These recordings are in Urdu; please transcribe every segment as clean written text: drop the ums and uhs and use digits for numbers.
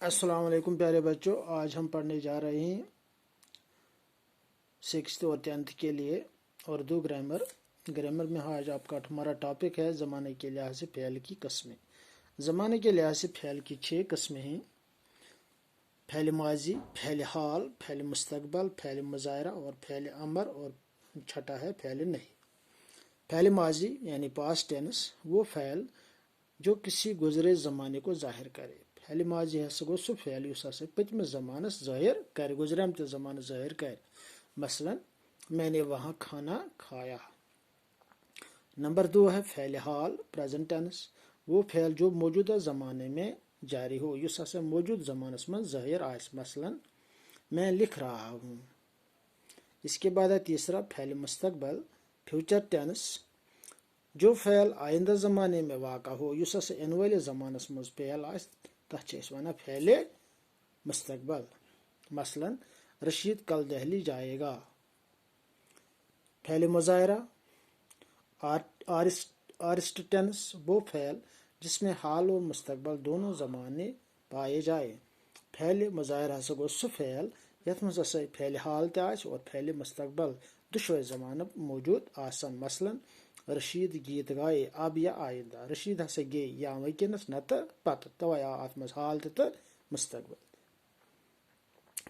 السلام علیکم پیارے بچوں، آج ہم پڑھنے جا رہے ہیں 6th اور 10th کے لیے اردو گرامر میں آج آپ کا ہمارا ٹاپک ہے زمانے کے لحاظ سے فعل کی قسمیں۔ زمانے کے لحاظ سے فعل کی 6 قسمیں ہیں: فعل ماضی، فعل حال، فعل مستقبل، فعل مضارع اور فعل امر، اور چھٹا ہے فعل نہیں۔ فعل ماضی یعنی پاسٹ ٹینس وہ فعل جو کسی گزرے زمانے کو ظاہر کرے۔ فعل ماضی گو سہ فعل اس پتمس زمانس ظاہر کر، گزریمت زمانہ ظاہر کر۔ مثلا میں نے وہاں کھانا کھایا۔ نمبر 2 ہے فعل حال پریزنٹ ٹینس، وہ فعل جو موجودہ زمانے میں جاری ہو، اس موجود زمانس من ظاہر آس۔ مثلا میں لکھ رہا ہوں۔ اس کے بعد ہے تیسرا فعل مستقبل فیوچر ٹینس، جو فعل آئندہ زمانے میں واقع ہو، اس ان والس زمانس مز فعل آس، تتھ ونان فعل مستقبل۔ مثلا رشید کل دہلی جائے گا۔ فعل مضارع آرسٹ ٹینس، وہ فعل جس میں حال اور مستقبل دونوں زمانے پائے جائے۔ فعل مضارع گو سہ فعل یت مز فعل حال تہ آس اور فعل مستقبل دشوے زمانہ موجود آسن۔ مثلا رشید گیت گائے اب یا آئندہ، رشید گے یا ونکس نتہ پتہ، توے آو ات مز حال تہ مستقبل۔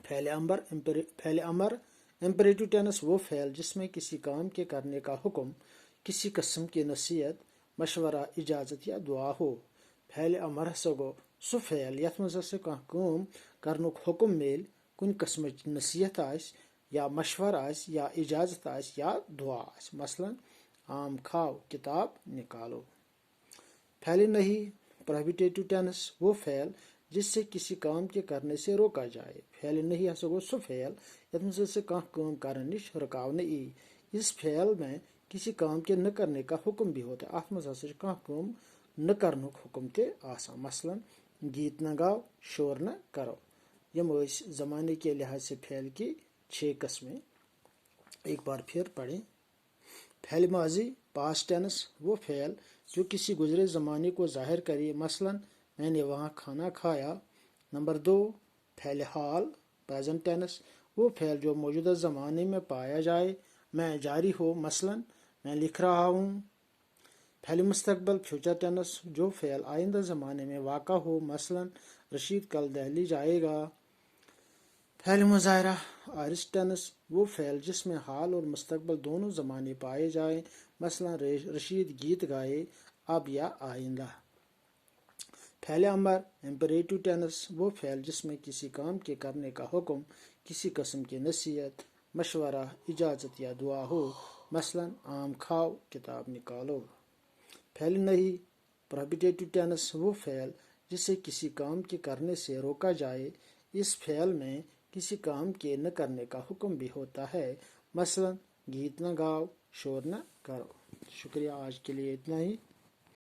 فعل امر امپریٹو ٹینس، وہ فعل جس میں کسی کام کے کرنے کا حکم، کسی قسم کی نصیحت، مشورہ، اجازت یا دعا ہو۔ فعل امر گو سہ فعل یت مز کانٛہہ کٲم کرنک حکم میل، کُنہ قسمچ نصیحت آس یا مشور آس یا اجازت آس یا دعا آس۔ مثلا آم کھاؤ، کتاب نکالو۔ فعل نہیں پروہیبیٹیو ٹینس، وہ فعل جس سے کسی کام کے کرنے سے روکا جائے۔ فعل نہیں گو سہ فعل یت مز کانٛہہ کٲم کرن نش رکاونہ ای۔ اس فعل میں کسی کام کے نہ کرنے کا حکم بھی ہوتا ہے، ات مز کانٛہہ کٲم نہ کرنک حکم تہ آسان۔ مثلا گیت نہ گاؤ، شور نہ کرو۔ یم زمانے کے لحاظ سے فعل کی 6 قسمیں۔ ایک بار پھر پڑھیں۔ فعل ماضی پاسٹ ٹینس، وہ فعل جو کسی گزرے زمانے کو ظاہر کرے۔ مثلا میں نے وہاں کھانا کھایا۔ نمبر 2 فعل حال پریزنٹ ٹینس، وہ فعل جو موجودہ زمانے میں پایا جائے، میں جاری ہو۔ مثلا میں لکھ رہا ہوں۔ فعل مستقبل فیوچر ٹینس، جو فعل آئندہ زمانے میں واقع ہو۔ مثلا رشید کل دہلی جائے گا۔ فعل مضارع آرسٹ ٹینس، وہ فعل جس میں حال اور مستقبل دونوں زمانے پائے جائیں۔ مثلا رشید گیت گائے اب یا آئندہ۔ فعل امر امپریٹو ٹینس، وہ فعل جس میں کسی کام کے کرنے کا حکم، کسی قسم کی نصیحت، مشورہ، اجازت یا دعا ہو۔ مثلا آم کھاؤ، کتاب نکالو۔ فعل نہیں پروہیبیٹیو ٹینس، وہ فعل جسے کسی کام کے کرنے سے روکا جائے۔ اس فعل میں کسی کام کے نہ کرنے کا حکم بھی ہوتا ہے۔ مثلا گیت نہ گاؤ، شور نہ کرو۔ شکریہ، آج کے لیے اتنا ہی۔